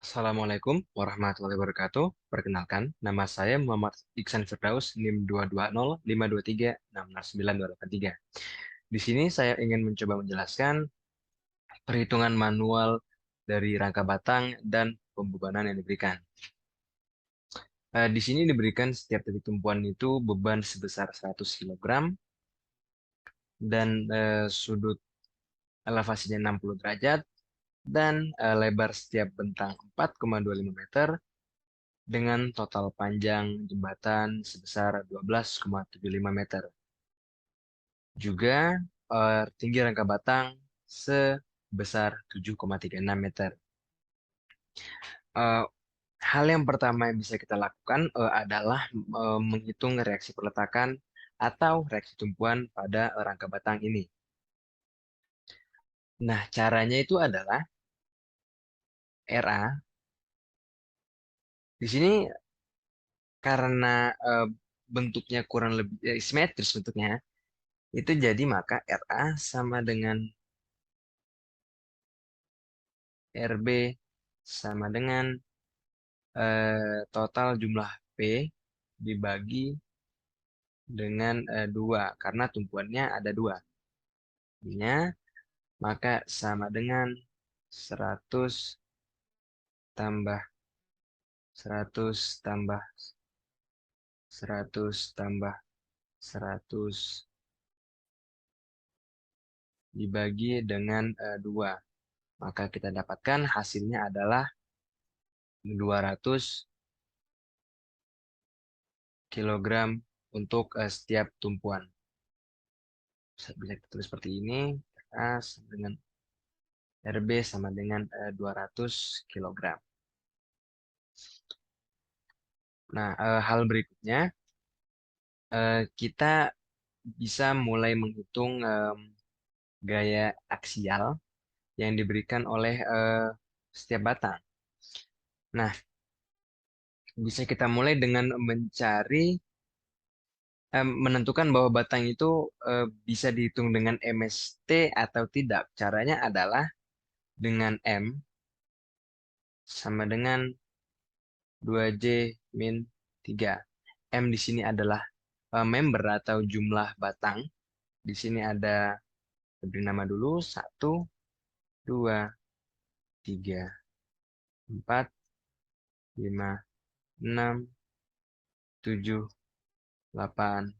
Assalamualaikum warahmatullahi wabarakatuh. Perkenalkan, nama saya Muhammad Iksan Firdaus, NIM 22052366923. Di sini saya ingin mencoba menjelaskan perhitungan manual dari rangka batang dan pembebanan yang diberikan. Di sini diberikan setiap titik tumpuan itu beban sebesar 100 kg dan sudut elevasinya 60 derajat dan lebar setiap bentang 4,25 meter dengan total panjang jembatan sebesar 12,75 meter. Juga tinggi rangka batang sebesar 7,36 meter. Eh, Hal yang pertama yang bisa kita lakukan adalah menghitung reaksi peletakan atau reaksi tumpuan pada rangka batang ini. Nah, caranya itu adalah RA. Di sini karena bentuknya kurang lebih simetris bentuknya, itu jadi maka RA sama dengan RB sama dengan total jumlah P dibagi dengan 2 karena tumpuannya ada 2. Artinya maka sama dengan 100 tambah 100 tambah 100 tambah 100 dibagi dengan 2. Maka kita dapatkan hasilnya adalah 200 kilogram untuk setiap tumpuan. Bisa kita tulis seperti ini. A sama dengan RB sama dengan 200 kilogram. Nah, hal berikutnya, kita bisa mulai menghitung gaya aksial yang diberikan oleh setiap batang. Nah, bisa kita mulai dengan menentukan bahwa batang itu bisa dihitung dengan MST atau tidak. Caranya adalah dengan M sama dengan 2J min 3. M di sini adalah member atau jumlah batang. Di sini ada, beri nama dulu, 1, 2, 3, 4, 5, 6, 7, 8,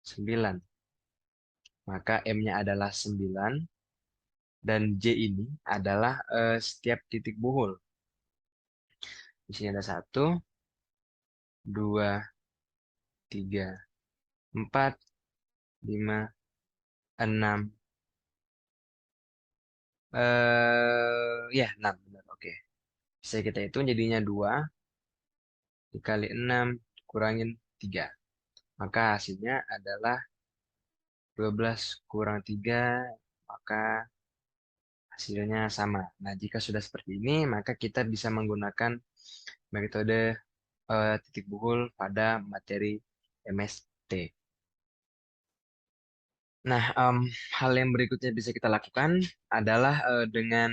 9. Maka M-nya adalah 9. Dan J ini adalah setiap titik buhul. Di sini ada 1, 2, 3, 4, 5, 6. Ya, 6. Benar, oke. Bisa kita hitung jadinya 2 dikali 6 kurangin 3. Maka hasilnya adalah 12 kurang 3, maka hasilnya sama. Nah, jika sudah seperti ini, maka kita bisa menggunakan metode titik buhul pada materi MST. Nah, hal yang berikutnya bisa kita lakukan adalah dengan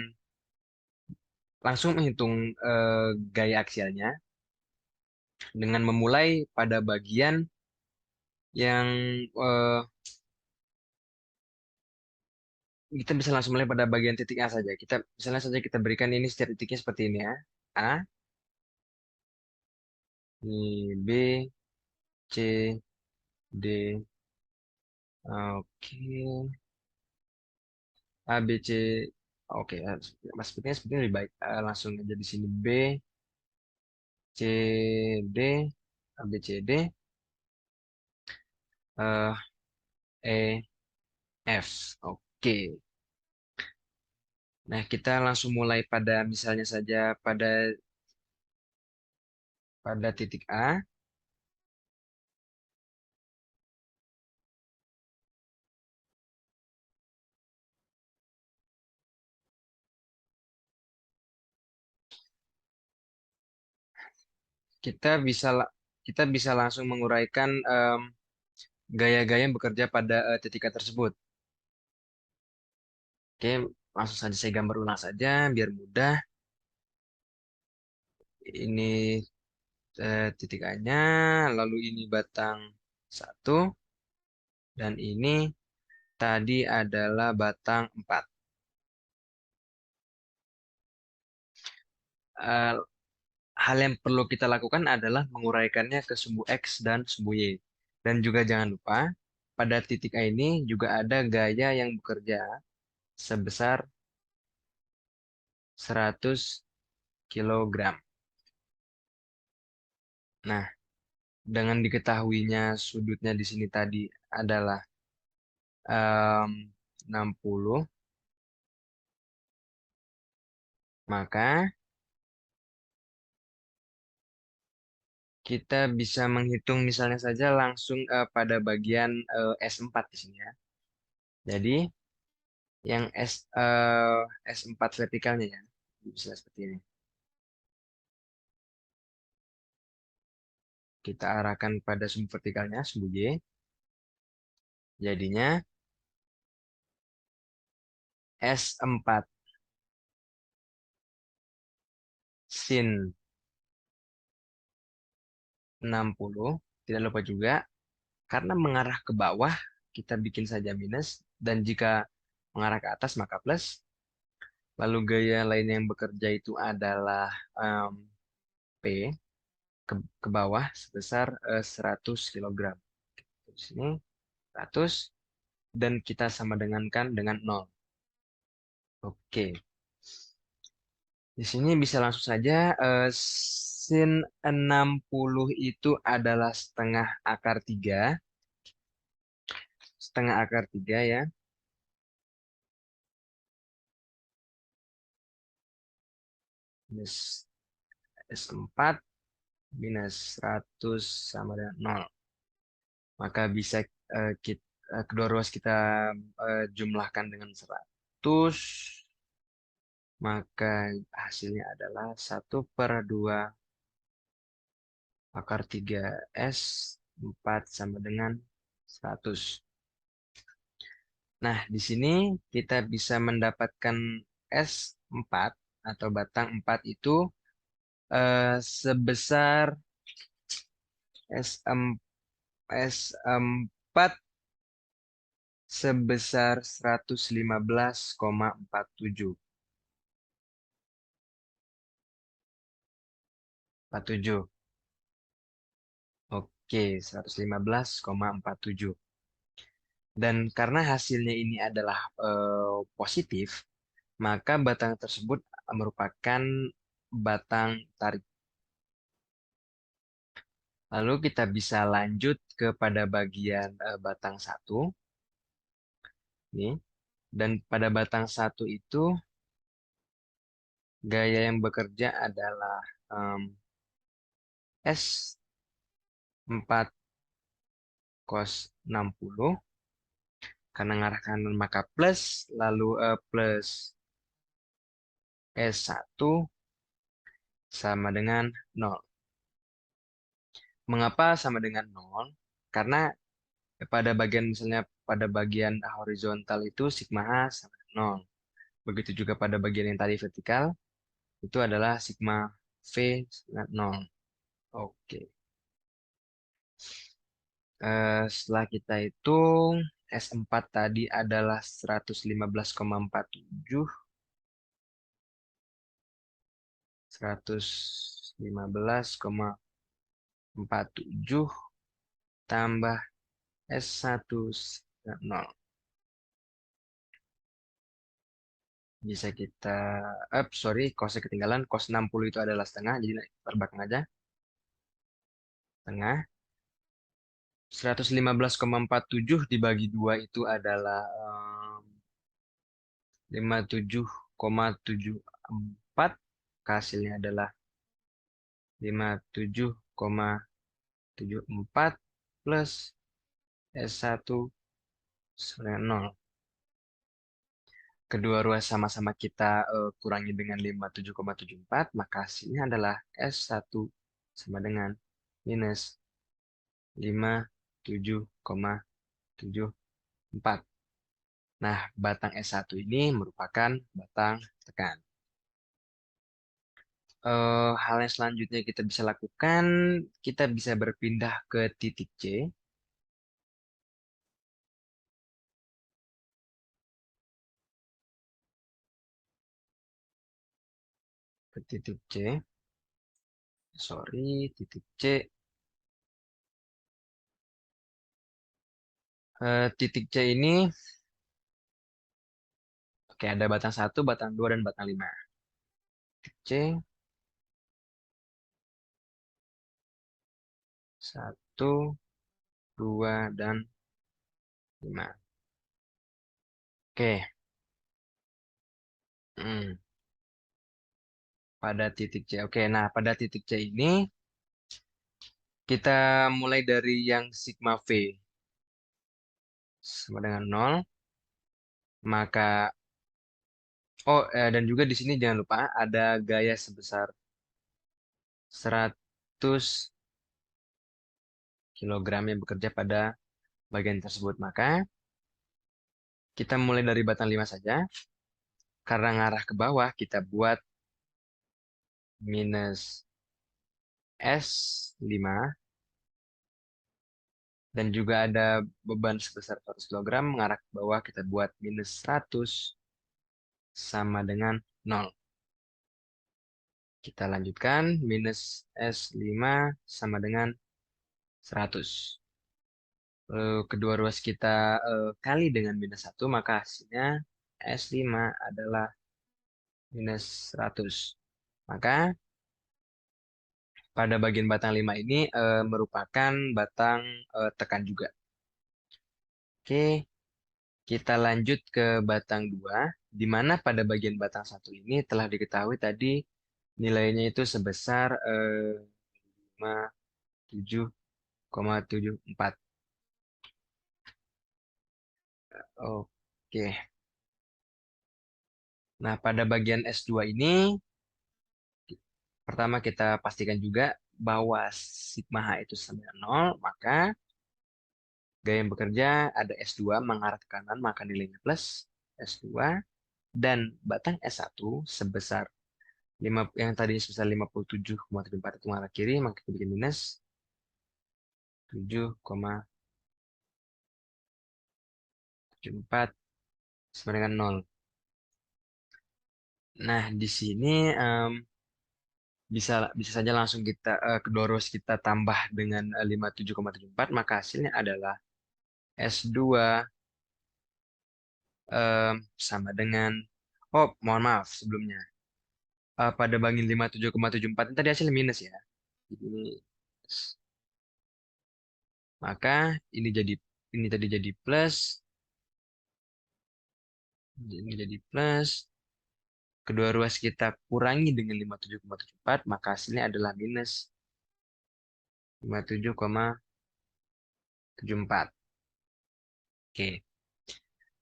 langsung menghitung gaya aksialnya dengan memulai pada bagian yang eh, kita bisa langsung mulai pada bagian titik A saja. Kita misalnya saja kita berikan ini setiap titiknya seperti ini ya. A, ini B, C, D, oke, A, B, C, oke. Mas sepertinya lebih baik. Langsung aja di sini B, C, D, A, B, C, D, eh, E, F. Oke. Nah, kita langsung mulai pada misalnya saja pada titik A. Kita bisa la- kita bisa langsung menguraikan gaya-gaya yang bekerja pada titik A tersebut. Oke, langsung saja saya gambar ulang saja biar mudah. Ini titik A-nya, lalu ini batang 1, dan ini tadi adalah batang 4. Eh, Hal yang perlu kita lakukan adalah menguraikannya ke sumbu X dan sumbu Y. Dan juga jangan lupa, pada titik A ini juga ada gaya yang bekerja sebesar 100 kilogram. Nah, dengan diketahuinya sudutnya di sini tadi adalah em, 60, maka kita bisa menghitung misalnya saja langsung pada bagian S4 di sini ya. Jadi yang S4 vertikalnya ya, bisa seperti ini. Kita arahkan pada sumbu vertikalnya, sumbu Y. Jadinya S4 sin 60. Tidak lupa juga, karena mengarah ke bawah, kita bikin saja minus. Dan jika mengarah ke atas, maka plus. Lalu gaya lain yang bekerja itu adalah em, P ke bawah sebesar 100 kilogram. Di sini 100 dan kita sama dengankan dengan 0. Oke. Di sini bisa langsung saja sin 60 itu adalah setengah akar 3. Setengah akar 3 ya. Minus S4 minus 100 sama dengan 0. Maka bisa kedua ruas kita jumlahkan dengan 100. Maka hasilnya adalah 1/2 akar 3 S4 sama dengan 100. Nah, di sini kita bisa mendapatkan S4 atau batang 4 itu sebesar S4, S4 sebesar 115,47. 47. Oke, 115,47. Dan karena hasilnya ini adalah positif, maka batang tersebut merupakan batang tarik. Lalu kita bisa lanjut kepada bagian batang 1. Nih. Dan pada batang 1 itu gaya yang bekerja adalah S4 cos 60. Karena ngarah kanan maka plus, lalu plus S1 sama dengan 0. Mengapa sama dengan 0? Karena pada bagian misalnya pada bagian horizontal itu sigma H sama dengan 0. Begitu juga pada bagian yang tadi vertikal itu adalah sigma V sama dengan 0. Oke. Setelah kita hitung S4 tadi adalah 115,47. 115,47 tambah S1 0. Bisa kita, sorry, cosnya ketinggalan. Cos 60 itu adalah setengah, jadi terbakang aja. Setengah. 115,47 dibagi 2 itu adalah 57,74. Hasilnya adalah 57,74 plus S1 sama 0. Kedua ruas sama-sama kita kurangi dengan 57,74, maka hasilnya adalah S1 sama dengan minus 57,74. Nah, batang S1 ini merupakan batang tekan. Hal yang selanjutnya kita bisa lakukan, kita bisa berpindah ke titik C. Ke titik C. Sorry, titik C. Titik C ini, oke, ada batang 1, batang 2, dan batang 5. C, 1, 2, dan 5. Oke, hmm, pada titik C. Oke, nah pada titik C ini, kita mulai dari yang sigma V sama dengan 0, maka, oh, dan juga di sini jangan lupa ada gaya sebesar 100 kilogram yang bekerja pada bagian tersebut. Maka kita mulai dari batang 5 saja. Karena ngarah ke bawah, kita buat minus S5. Dan juga ada beban sebesar 100 kilogram. Mengarah ke bawah, kita buat minus 100 sama dengan 0. Kita lanjutkan, minus S5 sama dengan 100. Lalu kedua ruas kita kali dengan minus 1, maka hasilnya S5 adalah minus 100. Maka pada bagian batang 5 ini merupakan batang tekan juga. Oke, kita lanjut ke batang 2, di mana pada bagian batang 1 ini telah diketahui tadi nilainya itu sebesar 57,74. Oke, nah pada bagian S2 ini, pertama kita pastikan juga bahwa sigma H itu sama dengan 0, maka gaya yang bekerja ada S2 mengarah ke kanan, maka nilainya plus S2. Dan batang S1 sebesar 5, yang tadi sebesar 57,74 itu mengarah kiri, maka kita bikin minus 7,74 sama dengan 0. Nah, di sini bisa bisa saja langsung kita kedua ruas kita tambah dengan 57,74, maka hasilnya adalah S2 sama dengan, oh mohon maaf sebelumnya. Pada bagian 57,74 ini tadi hasilnya minus ya. Jadi ini, maka ini tadi jadi plus, ini jadi plus. Kedua ruas kita kurangi dengan 57,74, maka hasilnya adalah minus 57,74. Oke.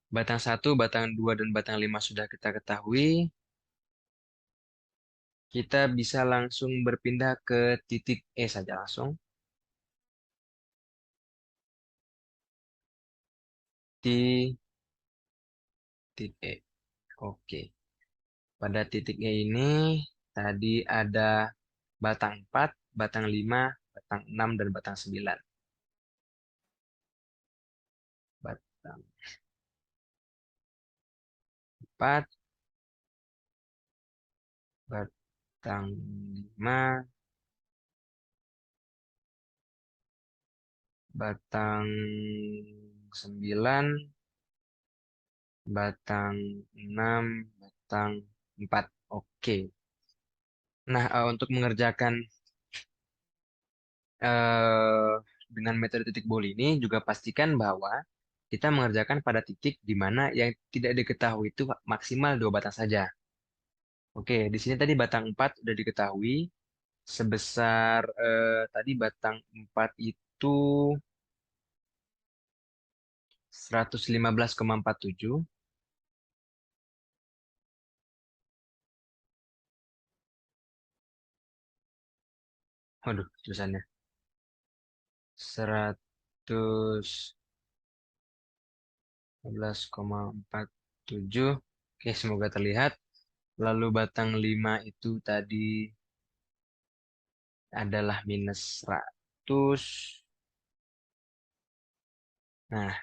Batang 1, batang 2, dan batang 5 sudah kita ketahui. Kita bisa langsung berpindah ke titik E saja langsung. Di titik E. Oke. Pada titik E ini tadi ada batang 4, batang 5, batang 6, dan batang 9. Batang 4, batang 5, batang 9, batang 6, batang 4. Oke. Nah, untuk mengerjakan eh, dengan metode titik bol ini juga pastikan bahwa kita mengerjakan pada titik di mana yang tidak diketahui itu maksimal 2 batang saja. Oke, di sini tadi batang 4 sudah diketahui sebesar tadi batang 4 itu 115,47. Waduh, tulisannya 115,47. Oke, semoga terlihat. Lalu batang 5 itu tadi adalah minus 100. Nah,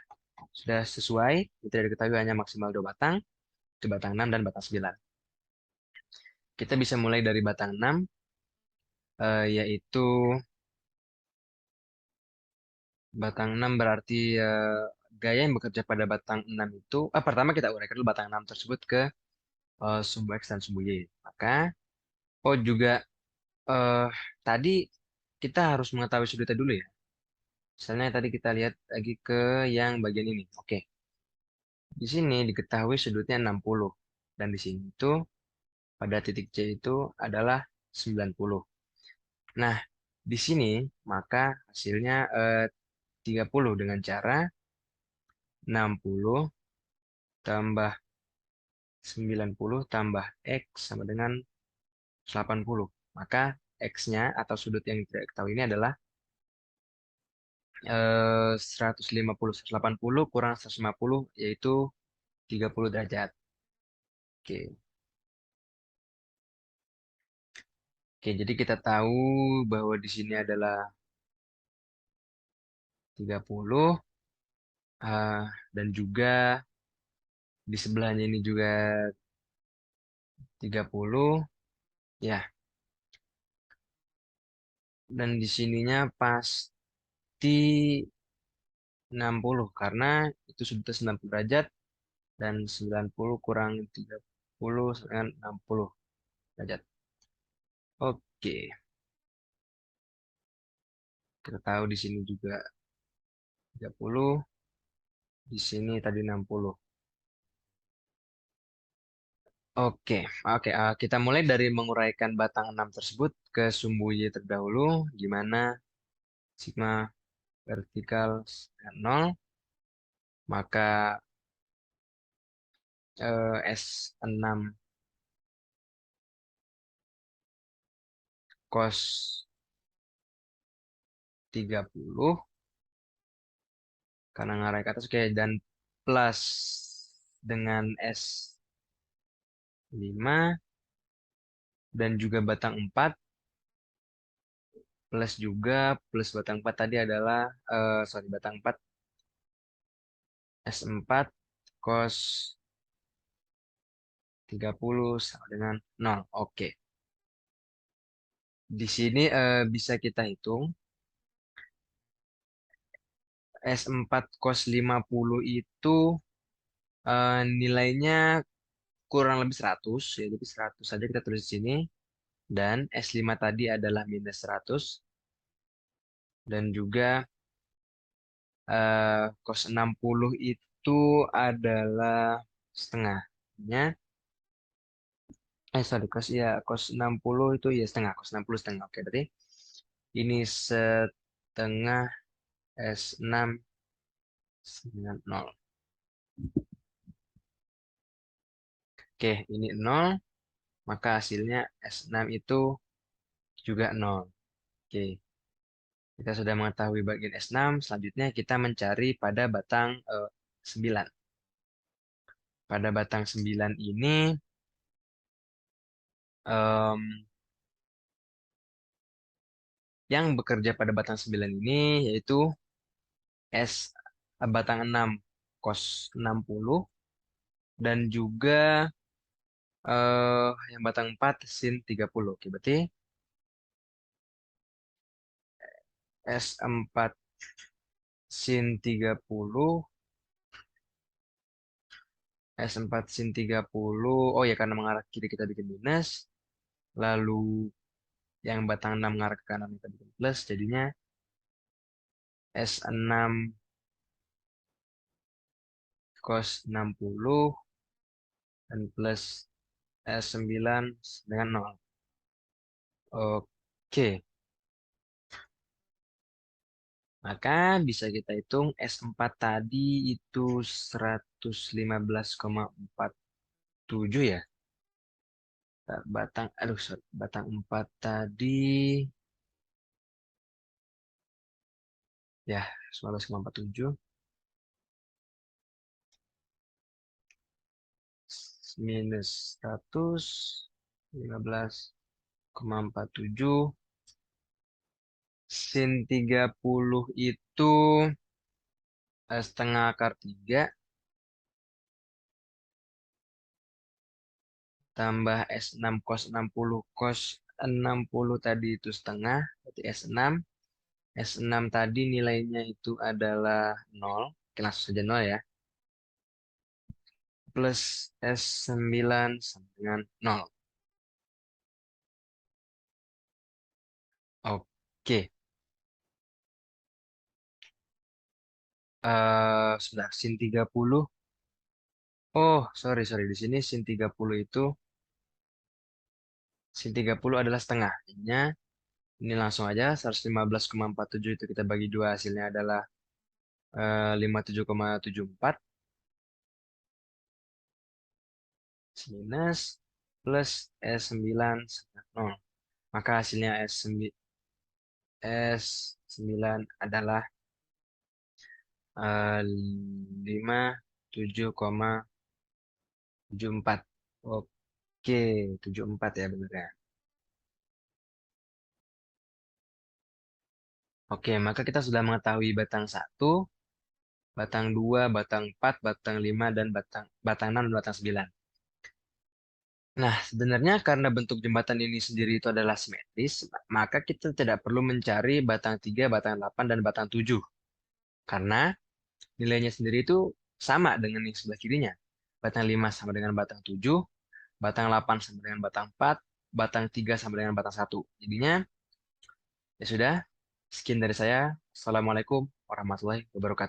sudah sesuai. Kita diketahui hanya maksimal 2 batang. Itu batang 6 dan batang 9. Kita bisa mulai dari batang 6, yaitu batang 6 berarti gaya yang bekerja pada batang 6 itu, pertama kita uraikan dulu batang 6 tersebut ke sumbu X dan sumbu Y. Maka, oh juga eh, tadi kita harus mengetahui sudutnya dulu ya. Misalnya tadi kita lihat lagi ke yang bagian ini. Oke, di sini diketahui sudutnya 60. Dan di sini itu pada titik C itu adalah 90. Nah, di sini maka hasilnya 30 dengan cara 60 tambah 90 tambah X sama dengan 80. Maka X-nya atau sudut yang tidak ketahui ini adalah 150. 180 kurang 150 yaitu 30 derajat. Oke. Oke, jadi kita tahu bahwa di sini adalah 30, dan juga di sebelahnya ini juga 30 ya. Dan di sininya pasti 60 karena itu sudutnya 90 derajat dan 90 kurang 30 dengan 60 derajat. Oke, kita tahu di sini juga 30, di sini tadi 60. Oke, oke. Kita mulai dari menguraikan batang 6 tersebut ke sumbu Y terdahulu. Gimana sigma vertikal dengan 0, maka S6 cos 30 karena ngarah ke atas, oke, dan plus dengan S5 dan juga batang 4 plus juga plus batang 4 tadi adalah sorry batang 4 S4 cos 30 sama dengan 0. Oke. Di sini bisa kita hitung S4 cos 50 itu nilainya kurang lebih 100 ya. Jadi 100 saja kita tulis di sini. Dan S5 tadi adalah minus 100. Dan juga cos 60 itu adalah setengahnya. Sorry, cos 60 itu ya setengah, cos 60 setengah. Oke, berarti ini setengah S6 dengan 0. Oke, ini 0, maka hasilnya S6 itu juga 0. Oke, kita sudah mengetahui bagian S6, selanjutnya kita mencari pada batang 9. Pada batang 9 ini, em, yang bekerja pada batang 9 ini yaitu S batang 6 cos 60 dan juga yang batang 4 sin 30. Oke, berarti S4 sin 30, S4 sin 30. Oh ya, karena mengarah kiri kita bikin minus. Lalu yang batang 6 mengarah ke kanan kita bikin plus. Jadinya S6 cos 60 dan plus S9 dengan 0. Oke, maka bisa kita hitung S4 tadi itu 115,47 ya. Sorry, batang 4 tadi ya 19,47 minus 115,47 Sin 30 itu setengah akar 3 tambah S6 cos 60. Cos 60 tadi itu setengah, berarti S6. S6 tadi nilainya itu adalah 0. Oke, langsung saja 0 ya. Plus S9 sama dengan 0. Oke. Sebentar, sin 30. Oh, sorry, sorry. Di sini sin 30 adalah setengah. Jadinya ini langsung aja 115,47 itu kita bagi dua, hasilnya adalah 57,74 minus plus S9 sama 0. Maka hasilnya S9 adalah 57,74. Oke, 74 ya benar ya. Oke, maka kita sudah mengetahui batang satu, batang 2, batang 4, batang 5, dan batang batang 6 dan batang 9. Nah, sebenarnya karena bentuk jembatan ini sendiri itu adalah simetris, maka kita tidak perlu mencari batang 3, batang 8, dan batang 7. Karena nilainya sendiri itu sama dengan yang sebelah kirinya. Batang 5 sama dengan batang 7, batang 8 sama dengan batang 4, batang 3 sama dengan batang 1. Jadinya, ya sudah, sekian dari saya. Assalamualaikum warahmatullahi wabarakatuh.